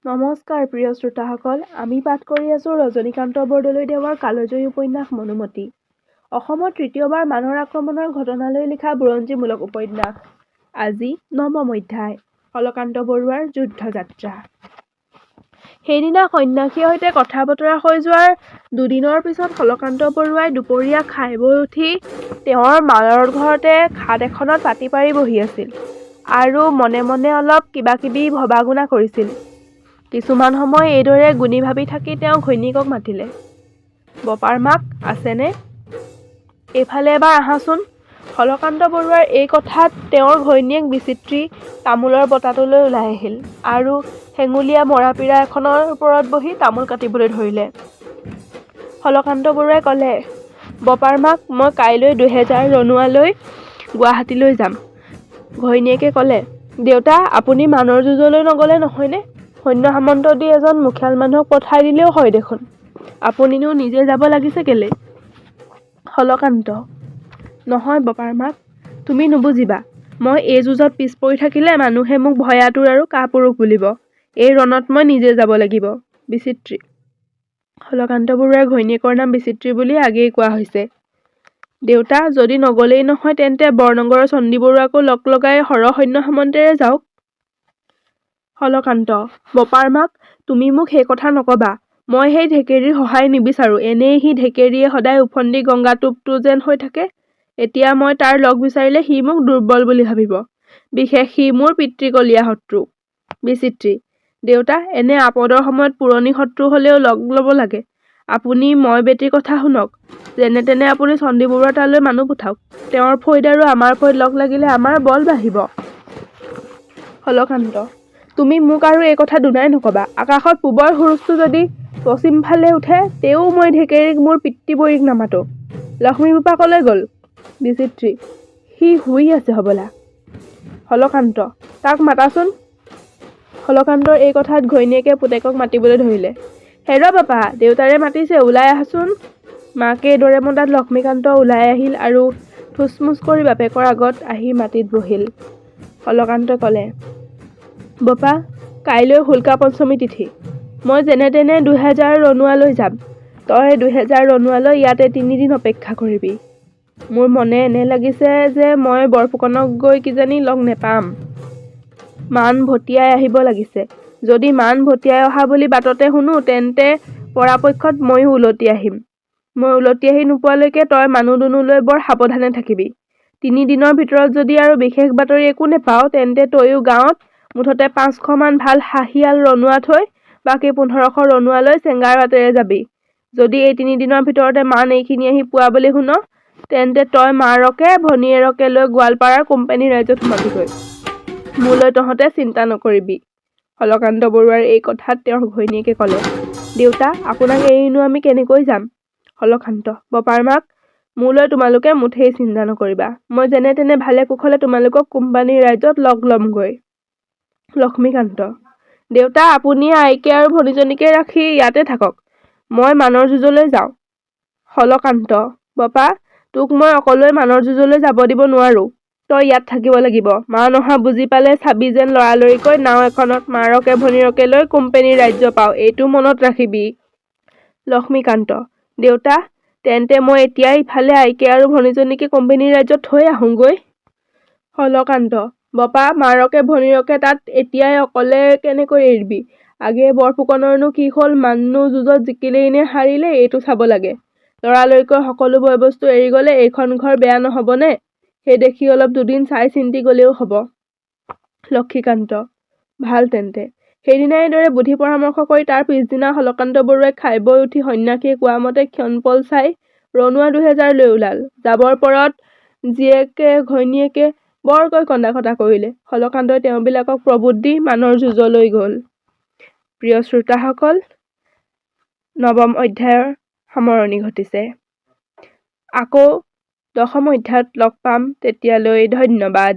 নমস্কাৰ প্ৰিয় শ্ৰোতাসকল, আমি পাঠ কৰি আছোঁ ৰজনীকান্ত বৰদলৈ দেৱৰ কালজয়ী উপন্যাস মনোমতী। অসমত তৃতীয়বাৰ মানৰ আক্ৰমণৰ ঘটনালৈ লিখা বুৰঞ্জীমূলক উপন্যাস। আজি ৯ম অধ্যায়, কলকান্ত বৰুৱাৰ যুদ্ধযাত্ৰা। সেইদিনা সন্যাসীৰ সৈতে কথা বতৰা হৈ যোৱাৰ দুদিনৰ পিছত কলকান্ত বৰুৱাই দুপৰীয়া খাই বৈ উঠি তেওঁৰ মাৰৰ ঘৰতে খাট এখনত পাটি পাৰি বহি আছিল আৰু মনে মনে অলপ কিবা কিবি ভবা গুণা কৰিছিল। কিছুমান সময় এইদৰে গুণি ভাবি থাকি তেওঁ ঘৈণীয়েকক মাতিলে। বপাৰ মাক আছেনে? এইফালে এবাৰ আহাচোন। কলকান্ত বৰুৱাৰ এই কথাত তেওঁৰ ঘৈণীয়েক বিচিত্ৰী তামোলৰ বটাটোলৈ ওলাই আহিল আৰু হেঙুলীয়া মৰাপীৰা এখনৰ ওপৰত বহি তামোল কাটিবলৈ ধৰিলে। কলকান্ত বৰুৱাই ক'লে, বপাৰ মাক, মই কাইলৈ ২০০০ ৰণুৱালৈ গুৱাহাটীলৈ যাম। ঘৈণীয়েকে ক'লে, দেউতা, আপুনি মানৰ যুঁজলৈ নগ'লে নহয়নে? সৈন্য সামন্ত দি এজন মুখিয়াল মানুহক পঠাই দিলেও হয় দেখোন। আপুনিনো নিজে যাব লাগিছে কেলে? কলকান্ত, নহয় বপাৰ মাক, তুমি নুবুজিবা। মই এই যুঁজত পিছ পৰি থাকিলে মানুহে মোক ভয়াতুৰ আৰু কাপুৰুষ বুলিব। এই ৰণত মই নিজে যাব লাগিব। বিচিত্ৰী। কলকান্ত বৰুৱাৰ ঘৈণীয়েকৰ নাম বিচিত্ৰী বুলি আগেয়ে কোৱা হৈছে। দেউতা, যদি নগ'লেই নহয় তেন্তে বৰনগৰৰ চণ্ডী বৰুৱাকো লগ লগাই সৰহ সৈন্য সামন্তেৰে যাওক। কলকান্ত, বপাৰ মাক, তুমি মোক সেই কথা নকবা। মই সেই ঢেকেৰীৰ সহায় নিবিচাৰোঁ। এনেই সি ঢেকেৰীয়ে সদায় উফন্দি গংগাটোপটো যেন হৈ থাকে। এতিয়া মই তাৰ লগ বিচাৰিলে সি মোক দুৰ্বল বুলি ভাবিব। বিশেষ সি মোৰ পিতৃকলীয়া শত্ৰু। বিচিত্ৰী। দেউতা, এনে আপদৰ সময়ত পুৰণি শত্ৰু হ'লেও লগ ল'ব লাগে। আপুনি মই বেটীৰ কথা শুনক। যেনে তেনে আপুনি চণ্ডী বৰুৱাৰ তালৈ মানুহ পঠাওক। তেওঁৰ ফৈদ আৰু আমাৰ ফৈদ লগ লাগিলে আমাৰ বল বাঢ়িব। কলকান্ত, তুমি মোক আৰু এই কথা দুনাই নকবা। আকাশত পূবৰ সূৰুজটো যদি পশ্চিম ফালে উঠে তেও মই ঢেকেৰীক মোৰ পিতৃবৈৰীক নামাতো। লক্ষ্মী বোপা ক'লৈ গ'ল? বিচিত্ৰী। সি শুই আছে হ'বলা। কলকান্ত, তাক মাতাচোন। কলকান্তৰ এই কথাত ঘৈণীয়েকে পুতেকক মাতিবলৈ ধৰিলে। হেৰ বাপা, দেউতাৰে মাতিছে, ওলাই আহাচোন। মাকে এইদৰে মতাত লক্ষ্মীকান্ত ওলাই আহিল আৰু থুচমুচ কৰি বাপেকৰ আগত আহি মাটিত বহিল। কলকান্তই ক'লে, বপা, কাইলৈ হোলকা পঞ্চমী তিথি। মই যেনে তেনে ২০০০ ৰণুৱালৈ যাম। তই ২০০০ ৰণুৱালৈ ইয়াতে ৩ দিন অপেক্ষা কৰিবি। মোৰ মনে এনে লাগিছে যে মই বৰফুকনক গৈ কিজানি লগ নেপাম। মান ভটিয়াই আহিব লাগিছে। যদি মান ভটিয়াই অহা বুলি বাটতে শুনো তেন্তে পৰাপক্ষত ময়ো উলটি আহিম। মই উলটি আহি নোপোৱালৈকে তই মানুহ দুনুহ লৈ বৰ সাৱধানে থাকিবি। ৩ দিনৰ ভিতৰত যদি আৰু বিশেষ বাতৰি একো নেপাওঁ তেন্তে তয়ো গাঁৱত মুঠতে ৫০০ মান ভাল হাঁহিয়াল ৰণুৱা থৈ বাকী ১৫০০ ৰণুৱালৈ চেংগাৰ বাটেৰে যাবি। যদি এই ৩ দিনৰ ভিতৰতে মান এইখিনি আহি পোৱা বুলি শুন তেন্তে তই মাৰকে ভনীয়েৰকে লৈ গোৱালপাৰাৰ কোম্পানী ৰাজ্যত সোমাবিগৈ। মোলৈ তহঁতে চিন্তা নকৰিবি। কলকান্ত বৰুৱাৰ এই কথাত তেওঁৰ ঘৈণীয়েকে ক'লে, দেউতা, আপোনাক এৰিনো আমি কেনেকৈ যাম? কলকান্ত, বপাৰ মাক, মোলৈ তোমালোকে মুঠেই চিন্তা নকৰিবা। মই যেনে তেনে ভালে কুশলে তোমালোকক কোম্পানীৰ ৰাজ্যত লগ ল'মগৈ। লক্ষ্মীকান্ত, দেউতা, আপুনি আইকে আৰু ভনীজনীকে ৰাখি ইয়াতে থাকক। মই মানৰ যুঁজলৈ যাওঁ। কলকান্ত, বপা, তোক মই অকলৈ মানৰ যুঁজলৈ যাব দিব নোৱাৰো। তই ইয়াত থাকিব লাগিব। মা নহা বুজি পালে চাবি যেন লৰালৰিকৈ নাও এখনত মাৰকে ভনীৰকে লৈ কোম্পানীৰ ৰাজ্য পাওঁ, এইটো মনত ৰাখিবি। লক্ষ্মীকান্ত, দেউতা, তেন্তে মই এতিয়াই ইফালে আইকে আৰু ভনীজনীকে কোম্পানীৰ ৰাজ্যত থৈ আহোঁগৈ। কলকান্ত, বপা, মাৰকে ভনীৰকে তাত এতিয়াই অকলে কেনেকৈ এৰিবি? আগে বৰফুকনৰনো কি হ'ল? মাননো যুঁজত জিকিলেই নে হাৰিলে এইটো চাব লাগে। লৰালৰিকৈ সকলো বয় বস্তু এৰি গ'লে এইখন ঘৰ বেয়া নহ'বনে? সেই দেখি অলপ দুদিন চাই চিন্তি গ'লেও হ'ব। লক্ষ্মীকান্ত, ভাল তেন্তে। সেইদিনা এইদৰে বুদ্ধি পৰামৰ্শ কৰি তাৰ পিছদিনা কলকান্ত বৰুৱাই খাই বৈ উঠি সন্যাসীয়ে কোৱা মতে ক্ষণপল চাই ৰণুৱা ২০০০ লৈ ওলাল। যাবৰ পৰত জীয়েকে ঘৈণীয়েকে বৰকৈ কন্দা কটা কৰিলে। কলকান্তই তেওঁবিলাকক প্ৰবোধ দি মানৰ যুঁজলৈ গ'ল। প্ৰিয় শ্ৰোতাসকল, ৯ম অধ্যায়ৰ সামৰণি ঘটিছে। আকৌ ১০ম অধ্যায়ত লগ পাম। তেতিয়ালৈ ধন্যবাদ।